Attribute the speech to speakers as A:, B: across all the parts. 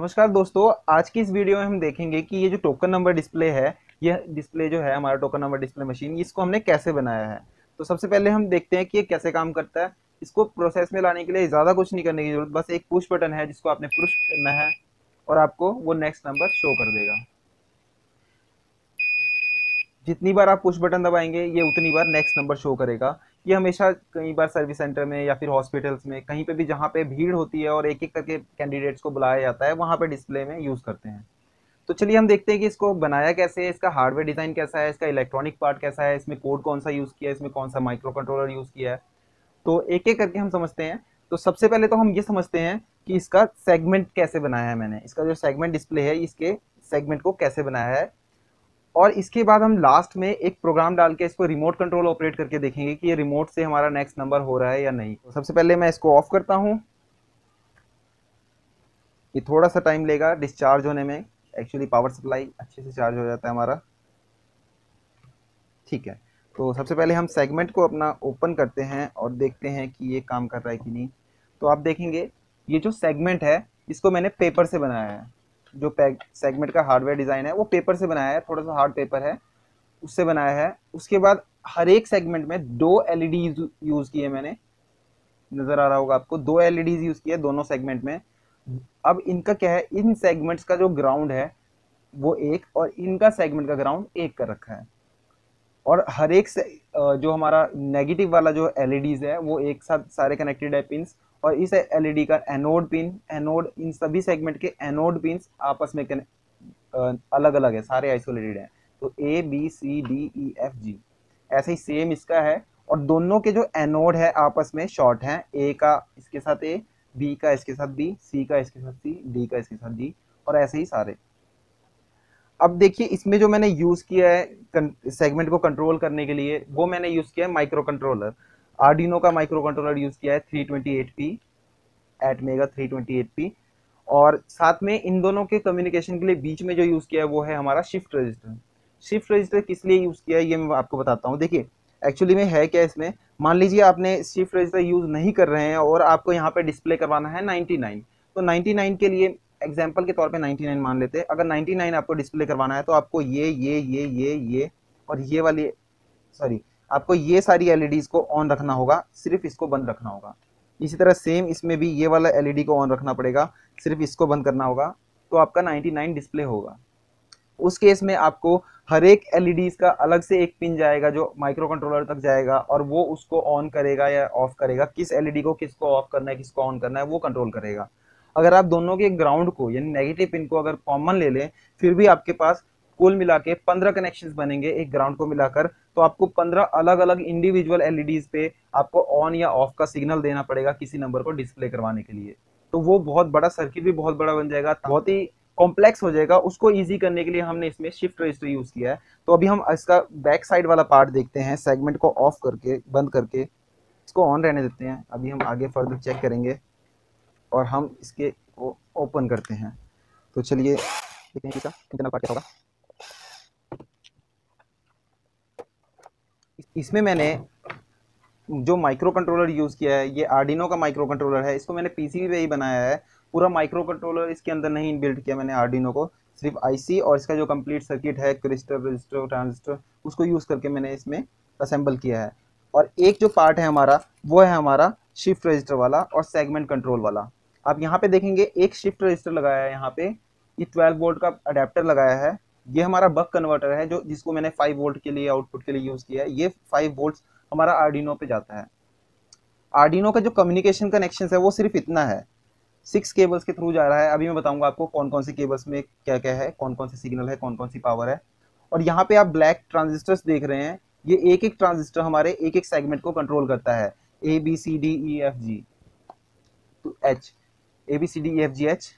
A: नमस्कार दोस्तों, आज की इस वीडियो में हम देखेंगे कि ये जो टोकन नंबर डिस्प्ले है, यह डिस्प्ले जो है हमारा टोकन नंबर डिस्प्ले मशीन, इसको हमने कैसे बनाया है। तो सबसे पहले हम देखते हैं कि ये कैसे काम करता है। इसको प्रोसेस में लाने के लिए ज़्यादा कुछ नहीं करने की जरूरत, बस एक पुश बटन है जिसको आपने पुश करना है और आपको वो नेक्स्ट नंबर शो कर देगा। जितनी बार आप पुश बटन दबाएंगे ये उतनी बार नेक्स्ट नंबर शो करेगा। ये हमेशा कई बार सर्विस सेंटर में या फिर हॉस्पिटल्स में कहीं पे भी जहाँ पे भीड़ होती है और एक एक करके कैंडिडेट्स को बुलाया जाता है, वहाँ पे डिस्प्ले में यूज़ करते हैं। तो चलिए हम देखते हैं कि इसको बनाया कैसे है, इसका हार्डवेयर डिज़ाइन कैसा है, इसका इलेक्ट्रॉनिक पार्ट कैसा है, इसमें कोड कौन सा यूज़ किया है, इसमें कौन सा माइक्रो कंट्रोलर यूज़ किया है। तो एक एक करके हम समझते हैं। तो सबसे पहले तो हम ये समझते हैं कि इसका सेगमेंट कैसे बनाया है मैंने। इसका जो सेगमेंट डिस्प्ले है, इसके सेगमेंट को कैसे बनाया है, और इसके बाद हम लास्ट में एक प्रोग्राम डाल के इसको रिमोट कंट्रोल ऑपरेट करके देखेंगे कि ये रिमोट से हमारा नेक्स्ट नंबर हो रहा है या नहीं। तो सबसे पहले मैं इसको ऑफ करता हूँ। ये थोड़ा सा टाइम लेगा डिस्चार्ज होने में। एक्चुअली पावर सप्लाई अच्छे से चार्ज हो जाता है हमारा। ठीक है, तो सबसे पहले हम सेगमेंट को अपना ओपन करते हैं और देखते हैं कि ये काम कर रहा है कि नहीं। तो आप देखेंगे ये जो सेगमेंट है इसको मैंने पेपर से बनाया है। जो सेगमेंट का हार्डवेयर डिज़ाइन है वो पेपर से बनाया है, थोड़ा सा हार्ड पेपर है, उससे बनाया है। उसके बाद हर एक सेगमेंट में दो एलईडी यूज़ किए मैंने, नज़र आ रहा होगा आपको, दो एलईडीज यूज़ किए दोनों सेगमेंट में। अब इनका क्या है, इन सेगमेंट्स का जो ग्राउंड है वो एक, और इनका सेगमेंट का ग्राउंड एक कर रखा है। और हर एक से जो हमारा नेगेटिव वाला जो एलईडीज है वो एक साथ सारे कनेक्टेड है पिंस, और इस एलईडी का एनोड पिन, एनोड, इन सभी सेगमेंट के एनोड पिंस आपस में अलग अलग है, सारे आइसोलेटेड हैं। तो A B C D E F G, ऐसे ही सेम इसका है। और दोनों के जो एनोड है आपस में शॉर्ट हैं, ए का इसके साथ ए, बी का इसके साथ बी, सी का इसके साथ सी, डी का इसके साथ डी, और ऐसे ही सारे। अब देखिए इसमें जो मैंने यूज़ किया है सेगमेंट को कंट्रोल करने के लिए, वो मैंने यूज़ किया है माइक्रो कंट्रोलर। आर्डिनो का माइक्रो कंट्रोलर यूज़ किया है 328P, एटमेगा 328P। और साथ में इन दोनों के कम्युनिकेशन के लिए बीच में जो यूज़ किया है वो है हमारा शिफ्ट रजिस्टर। शिफ्ट रजिस्टर किस लिए यूज़ किया है ये मैं आपको बताता हूँ। देखिए एक्चुअली में है क्या इसमें, मान लीजिए आपने शिफ्ट रजिस्टर यूज़ नहीं कर रहे हैं और आपको यहाँ पे डिस्प्ले करवाना है 99। तो 99 के लिए एग्जाम्पल के तौर पे 99 मान लेते हैं। अगर 99 आपको डिस्प्ले करवाना है तो आपको ये और ये वाली, सॉरी, आपको ये सारी एलईडीज को ऑन रखना होगा, सिर्फ इसको बंद रखना होगा। इसी तरह सेम इसमें भी ये वाला एलईडी को ऑन रखना पड़ेगा, सिर्फ इसको बंद करना होगा, तो आपका 99 डिस्प्ले होगा। उस केस में आपको हर एक एलईडीज का अलग से एक पिन जाएगा जो माइक्रो कंट्रोलर तक जाएगा, और वो उसको ऑन करेगा या ऑफ करेगा, किस एलईडी को किसको ऑफ करना है किसको ऑन करना है वो कंट्रोल करेगा। अगर आप दोनों के ग्राउंड को यानी नेगेटिव पिन को अगर कॉमन ले लें, फिर भी आपके पास कुल मिला के 15 कनेक्शंस बनेंगे एक ग्राउंड को मिलाकर। तो आपको 15 अलग अलग इंडिविजुअल एलईडीज पे आपको ऑन या ऑफ का सिग्नल देना पड़ेगा किसी नंबर को डिस्प्ले करवाने के लिए। तो वो बहुत बड़ा सर्किट भी बहुत बड़ा बन जाएगा, बहुत ही कॉम्प्लेक्स हो जाएगा। उसको इजी करने के लिए हमने इसमें शिफ्ट रजिस्टर यूज किया है। तो अभी हम इसका बैक साइड वाला पार्ट देखते हैं, सेगमेंट को ऑफ करके बंद करके इसको ऑन रहने देते हैं। अभी हम आगे फर्दर चेक करेंगे और हम इसके को ओपन करते हैं। तो चलिए देखते हैं इसका इंटरनल पार्ट क्या होगा। इसमें मैंने जो माइक्रो कंट्रोलर यूज़ किया है ये आर्डिनो का माइक्रो कंट्रोलर है। इसको मैंने पीसीबी पे ही बनाया है, पूरा माइक्रो कंट्रोलर इसके अंदर नहीं बिल्ड किया मैंने आर्डिनो को, सिर्फ आईसी और इसका जो कंप्लीट सर्किट है, क्रिस्टल, रजिस्टर, ट्रांजिस्टर, उसको यूज़ करके मैंने इसमें असेंबल किया है। और एक जो पार्ट है हमारा वो है हमारा शिफ्ट रजिस्टर वाला और सेगमेंट कंट्रोल वाला। आप यहाँ पे देखेंगे एक शिफ्ट रजिस्टर लगाया है, यहाँ पे ये 12 वोल्ट का अडेप्टर लगाया है। ये हमारा बक कन्वर्टर है जो जिसको मैंने 5 वोल्ट के लिए आउटपुट के लिए यूज़ किया है। ये 5 वोल्ट हमारा आर्डिनो पे जाता है। आर्डिनो का जो कम्युनिकेशन कनेक्शन है वो सिर्फ इतना है, 6 केबल्स के थ्रू जा रहा है। अभी मैं बताऊंगा आपको कौन कौन सी केबल्स में क्या क्या है, कौन कौन से सिग्नल है, कौन कौन सी पावर है। और यहाँ पे आप ब्लैक ट्रांजिस्टर्स देख रहे हैं, ये एक एक ट्रांजिस्टर हमारे एक एक सेगमेंट को कंट्रोल करता है, A B C D E F G to H, A B C D E F G H.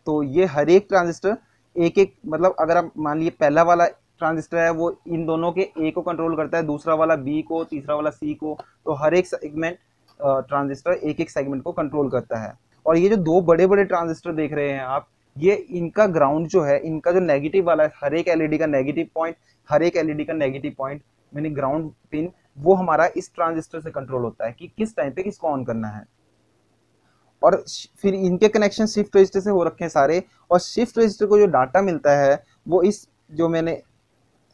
A: तो ये हर एक ट्रांजिस्टर एक एक, मतलब अगर आप मान लीजिए पहला वाला ट्रांजिस्टर है वो इन दोनों के ए को कंट्रोल करता है, दूसरा वाला बी को, तीसरा वाला सी को। तो हर एक सेगमेंट ट्रांजिस्टर एक एक सेगमेंट को कंट्रोल करता है। और ये जो दो बड़े बड़े ट्रांजिस्टर देख रहे हैं आप, ये इनका ग्राउंड जो है, इनका जो नेगेटिव वाला है, हर एक एलईडी का नेगेटिव पॉइंट, हर एक एलईडी का नेगेटिव पॉइंट यानी ग्राउंड पिन, वो हमारा इस ट्रांजिस्टर से कंट्रोल होता है कि किस टाइम पे किसको ऑन करना है। और फिर इनके कनेक्शन शिफ्ट रजिस्टर से हो रखे हैं सारे, और शिफ्ट रजिस्टर को जो डाटा मिलता है वो इस जो मैंने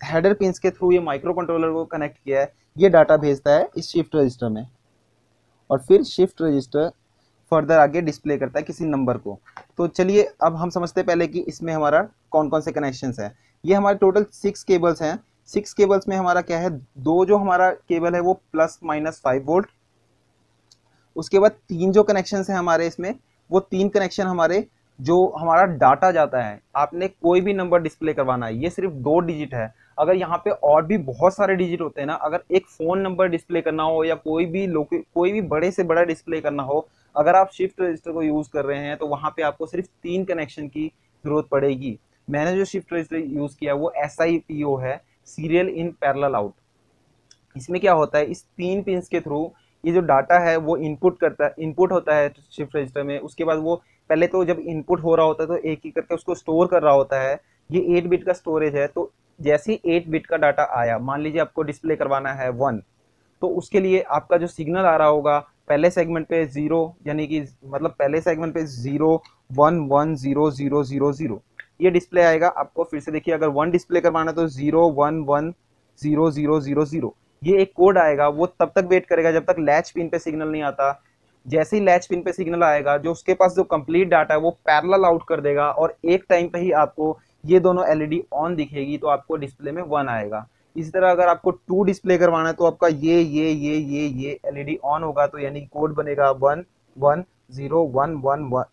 A: हेडर पिंस के थ्रू ये माइक्रो कंट्रोलर को कनेक्ट किया है, ये डाटा भेजता है इस शिफ्ट रजिस्टर में, और फिर शिफ्ट रजिस्टर फर्दर आगे डिस्प्ले करता है किसी नंबर को। तो चलिए अब हम समझते हैं पहले कि इसमें हमारा कौन कौन से कनेक्शंस हैं। ये हमारे टोटल 6 केबल्स हैं। 6 केबल्स में हमारा क्या है, दो जो हमारा केबल है वो +-5 वोल्ट, उसके बाद 3 जो कनेक्शंस हैं हमारे इसमें, वो 3 कनेक्शन हमारे जो हमारा डाटा जाता है, आपने कोई भी नंबर डिस्प्ले करवाना है, ये सिर्फ 2 डिजिट है। अगर यहाँ पे और भी बहुत सारे डिजिट होते हैं ना, अगर एक फ़ोन नंबर डिस्प्ले करना हो या कोई भी बड़े से बड़ा डिस्प्ले करना हो, अगर आप शिफ्ट रजिस्टर को यूज़ कर रहे हैं तो वहाँ पे आपको सिर्फ 3 कनेक्शन की ज़रूरत पड़ेगी। मैंने जो शिफ्ट रजिस्टर यूज़ किया वो SIPO है, सीरियल इन पैरेलल आउट। इसमें क्या होता है, इस 3 पिंस के थ्रू ये जो डाटा है वो इनपुट होता है शिफ्ट रजिस्टर में। उसके बाद वो पहले तो जब इनपुट हो रहा होता है तो एक एक करके उसको स्टोर कर रहा होता है। ये 8 बिट का स्टोरेज है, तो जैसे ही 8 बिट का डाटा आया, मान लीजिए आपको डिस्प्ले करवाना है 1, तो उसके लिए आपका जो सिग्नल आ रहा होगा पहले सेगमेंट पे 0, यानी कि मतलब पहले सेगमेंट पे 0 1 1 0 0 0 0 ये डिस्प्ले आएगा। आपको फिर से देखिए, अगर 1 डिस्प्ले करवाना है तो 0 1 1 0 0 0 0 ये एक कोड आएगा। वो तब तक वेट करेगा जब तक लैच पिन पे सिग्नल नहीं आता। जैसे ही लैच पिन पे सिग्नल आएगा, जो उसके पास जो कंप्लीट डाटा है वो पैरेलल आउट कर देगा, और एक टाइम पे ही आपको ये दोनों एलईडी ऑन दिखेगी, तो आपको डिस्प्ले में 1 आएगा। इसी तरह अगर आपको 2 डिस्प्ले करवाना है तो आपका ये एलईडी ऑन होगा, तो यानी कोड बनेगा 1 1 0 1 1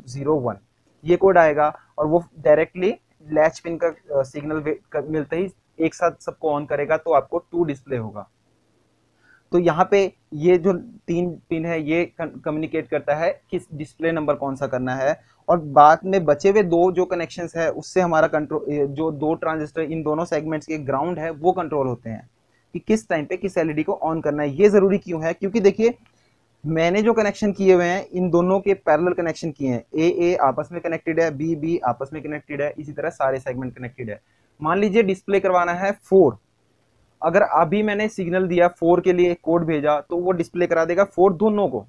A: 0 1, ये कोड आएगा, और वो डायरेक्टली लैच पिन का सिग्नल मिलते ही एक साथ सबको ऑन करेगा, तो आपको 2 डिस्प्ले होगा। तो यहाँ पे ये जो 3 पिन है ये कम्युनिकेट करता है किस डिस्प्ले नंबर कौन सा करना है, और बाद में बचे हुए 2 जो कनेक्शंस है उससे हमारा कंट्रोल, जो 2 ट्रांजिस्टर इन दोनों सेगमेंट्स के ग्राउंड है वो कंट्रोल होते हैं कि किस टाइम पे किस एलईडी को ऑन करना है। ये जरूरी क्यों है, क्योंकि देखिए मैंने जो कनेक्शन किए हुए हैं इन दोनों के पैरेलल कनेक्शन किए हैं, ए आपस में कनेक्टेड है, बी आपस में कनेक्टेड है, इसी तरह सारे सेगमेंट कनेक्टेड है। मान लीजिए डिस्प्ले करवाना है 4, अगर अभी मैंने सिग्नल दिया 4 के लिए कोड भेजा, तो वो डिस्प्ले करा देगा 4 दोनों को,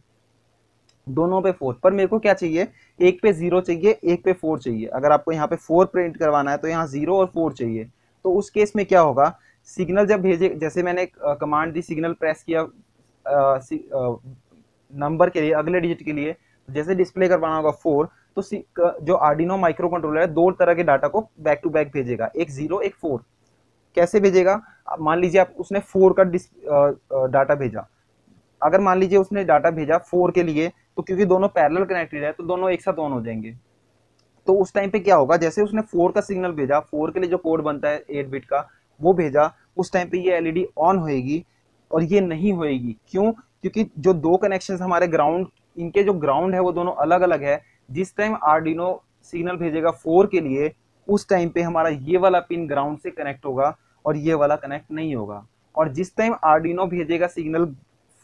A: दोनों पे 4, पर मेरे को क्या चाहिए, एक पे 0 चाहिए, एक पे 4 चाहिए। अगर आपको यहाँ पे 4 प्रिंट करवाना है तो यहाँ 0 और 4 चाहिए। तो उस केस में क्या होगा, सिग्नल जब भेजे, जैसे मैंने कमांड दी, सिग्नल प्रेस किया नंबर के लिए, अगले डिजिट के लिए, जैसे डिस्प्ले करवाना होगा 4, तो जो आर्डिनो माइक्रो कंट्रोलर है 2 तरह के डाटा को बैक टू बैक भेजेगा, एक 0 एक 4। कैसे भेजेगा, मान लीजिए आप उसने 4 का डाटा भेजा, अगर मान लीजिए उसने डाटा भेजा 4 के लिए, तो क्योंकि दोनों पैरेलल कनेक्टेड है तो दोनों एक साथ ऑन हो जाएंगे। तो उस टाइम पे क्या होगा, जैसे उसने 4 का सिग्नल भेजा, 4 के लिए जो कोड बनता है 8 बिट का वो भेजा, उस टाइम पे ये एलईडी ऑन होएगी, और ये नहीं होएगी। क्यों, क्योंकि जो 2 कनेक्शंस हमारे ग्राउंड, इनके जो ग्राउंड है वो दोनों अलग अलग है। जिस टाइम आर्डिनो सिग्नल भेजेगा 4 के लिए, उस टाइम पे हमारा ये वाला पिन ग्राउंड से कनेक्ट होगा और ये वाला कनेक्ट नहीं होगा। और जिस टाइम आर्डिनो भेजेगा सिग्नल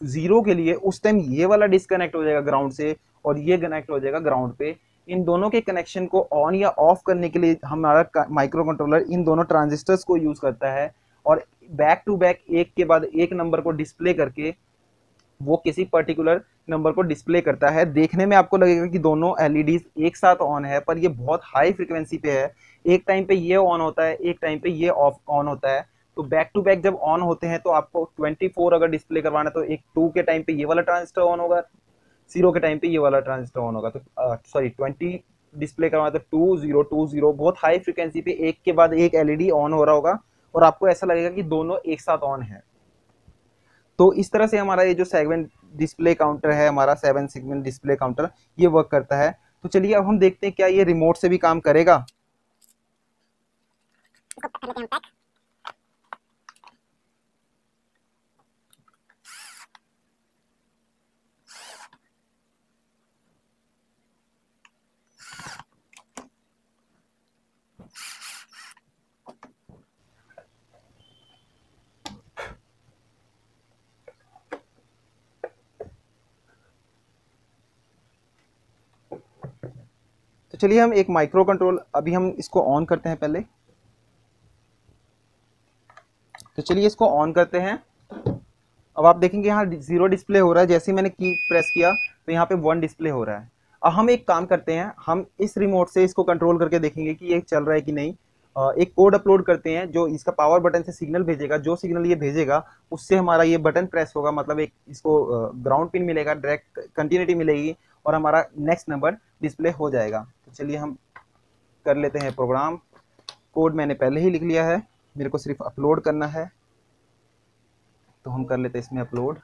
A: 0 के लिए, उस टाइम ये वाला डिस्कनेक्ट हो जाएगा ग्राउंड से, और ये कनेक्ट हो जाएगा ग्राउंड पे। इन दोनों के कनेक्शन को ऑन या ऑफ करने के लिए हमारा माइक्रो कंट्रोलर इन दोनों ट्रांजिस्टर्स को यूज करता है, और बैक टू बैक एक के बाद एक नंबर को डिस्प्ले करके वो किसी पर्टिकुलर नंबर को डिस्प्ले करता है। देखने में आपको लगेगा कि दोनों एलईडीज एक साथ ऑन है, पर ये बहुत हाई फ्रीक्वेंसी पे है। एक टाइम पे ये ऑन होता है, एक टाइम पे ये ऑफ ऑन होता है। तो बैक टू बैक जब ऑन होते हैं तो आपको 24 अगर डिस्प्ले करवाना है तो एक 2 के टाइम पे ये वाला ट्रांजिस्टर ऑन होगा, 0 के टाइम पे ये वाला ट्रांजिस्टर ऑन होगा। तो सॉरी 20 डिस्प्ले करवाना तो 2 0 2 0, बहुत हाई फ्रीक्वेंसी पे एक के बाद एक एलईडी ऑन हो रहा होगा, और आपको ऐसा लगेगा कि दोनों एक साथ ऑन है। तो इस तरह से हमारा ये जो सेगमेंट डिस्प्ले काउंटर है, हमारा 7 सेगमेंट डिस्प्ले काउंटर, ये वर्क करता है। तो चलिए अब हम देखते हैं क्या ये रिमोट से भी काम करेगा। तो चलिए हम एक माइक्रो कंट्रोल, अभी हम इसको ऑन करते हैं पहले। तो चलिए इसको ऑन करते हैं। अब आप देखेंगे यहाँ 0 डिस्प्ले हो रहा है, जैसे ही मैंने की प्रेस किया तो यहाँ पे 1 डिस्प्ले हो रहा है। अब हम एक काम करते हैं, हम इस रिमोट से इसको कंट्रोल करके देखेंगे कि ये चल रहा है कि नहीं। एक कोड अपलोड करते हैं जो इसका पावर बटन से सिग्नल भेजेगा। जो सिग्नल ये भेजेगा उससे हमारा ये बटन प्रेस होगा, मतलब एक इसको ग्राउंड पिन मिलेगा, डायरेक्ट कंटिन्यूटी मिलेगी और हमारा नेक्स्ट नंबर डिस्प्ले हो जाएगा। तो चलिए हम कर लेते हैं प्रोग्राम। कोड मैंने पहले ही लिख लिया है, मेरे को सिर्फ अपलोड करना है, तो हम कर लेते हैं इसमें अपलोड।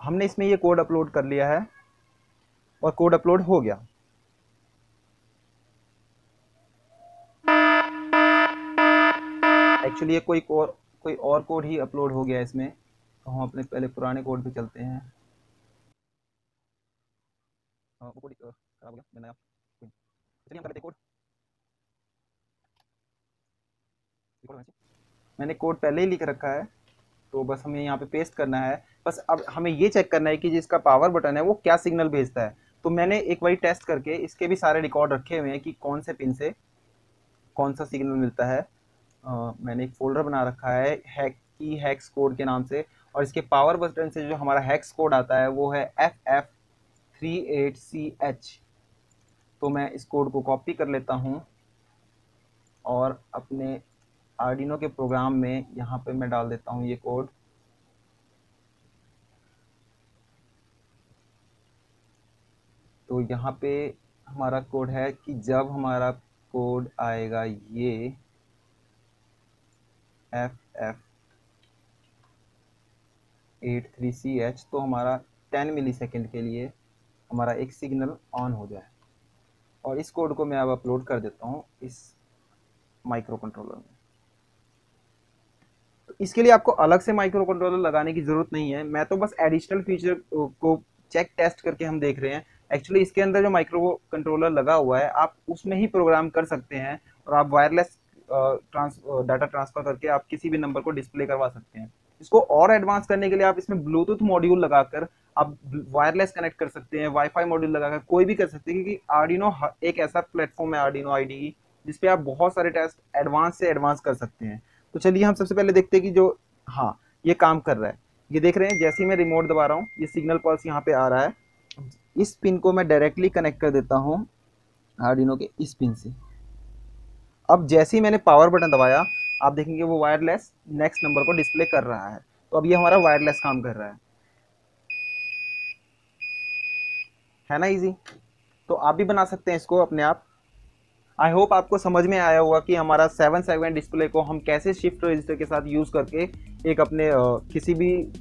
A: हमने इसमें ये कोड अपलोड कर लिया है और कोड अपलोड हो गया। एक्चुअली ये कोई और कोड ही अपलोड हो गया इसमें, तो हम अपने पहले पुराने कोड पे चलते हैं। वो कोड खराब हो गया, चलिए हम कर लेते हैं कोड। मैंने कोड पहले ही लिख रखा है, तो बस हमें यहाँ पे पेस्ट करना है। बस अब हमें ये चेक करना है कि जिसका पावर बटन है वो क्या सिग्नल भेजता है। तो मैंने एक बार टेस्ट करके इसके भी सारे रिकॉर्ड रखे हुए हैं कि कौन से पिन से कौन सा सिग्नल मिलता है। मैंने एक फोल्डर बना रखा है हैक्स कोड के नाम से, और इसके पावर बटन से जो हमारा हैक्स कोड आता है वो है FF38CH। तो मैं इस कोड को कॉपी कर लेता हूँ और अपने आर्डिनो के प्रोग्राम में यहाँ पे मैं डाल देता हूँ ये कोड। तो यहाँ पे हमारा कोड है कि जब हमारा कोड आएगा ये FF83CH, तो हमारा 10 मिलीसेकंड के लिए हमारा एक सिग्नल ऑन हो जाए। और इस कोड को मैं अब अपलोड कर देता हूँ इस माइक्रो कंट्रोलर में। तो इसके लिए आपको अलग से माइक्रो कंट्रोलर लगाने की ज़रूरत नहीं है, मैं तो बस एडिशनल फीचर को चेक टेस्ट करके हम देख रहे हैं। एक्चुअली इसके अंदर जो माइक्रो कंट्रोलर लगा हुआ है आप उसमें ही प्रोग्राम कर सकते हैं और आप वायरलेस डाटा ट्रांसफ़र करके आप किसी भी नंबर को डिस्प्ले करवा सकते हैं। इसको और एडवांस करने के लिए आप इसमें ब्लूटूथ मॉड्यूल लगाकर आप वायरलेस कनेक्ट कर सकते हैं, वाईफाई मॉड्यूल लगाकर कोई भी कर सकते हैं, क्योंकि आर्डिनो एक ऐसा प्लेटफॉर्म है आर्डिनो IDE जिसपे आप बहुत सारे टेस्ट एडवांस से एडवांस कर सकते हैं। तो चलिए हम सबसे पहले देखते हैं कि जो हाँ ये काम कर रहा है। ये देख रहे हैं जैसे ही मैं रिमोट दबा रहा हूँ ये सिग्नल पल्स यहाँ पे आ रहा है। इस पिन को मैं डायरेक्टली कनेक्ट कर देता हूँ आर्डिनो के इस पिन से। अब जैसे ही मैंने पावर बटन दबाया आप देखेंगे वो वायरलेस नेक्स्ट नंबर को डिस्प्ले कर रहा है। तो अब ये हमारा वायरलेस काम कर रहा है ना इजी। तो आप भी बना सकते हैं इसको अपने आप। आई होप आपको समझ में आया होगा कि हमारा 7 सेगमेंट डिस्प्ले को हम कैसे शिफ्ट रजिस्टर के साथ यूज़ करके एक अपने किसी भी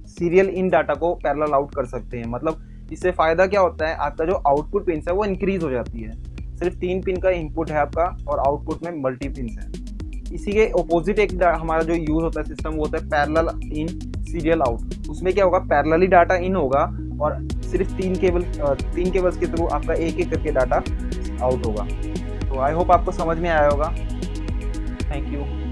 A: सीरियल इन डाटा को पैरेलल आउट कर सकते हैं। मतलब इससे फ़ायदा क्या होता है, आपका जो आउटपुट पिन है वो इंक्रीज हो जाती है। सिर्फ 3 पिन का इनपुट है आपका और आउटपुट में मल्टी पिन है। इसी के ऑपोजिट एक हमारा जो यूज़ होता है सिस्टम वो होता है पैरेलल इन सीरियल आउट। उसमें क्या होगा, पैरेलली डाटा इन होगा और सिर्फ 3 केबल्स के थ्रू आपका एक एक करके डाटा आउट होगा। तो आई होप आपको समझ में आया होगा। Thank you.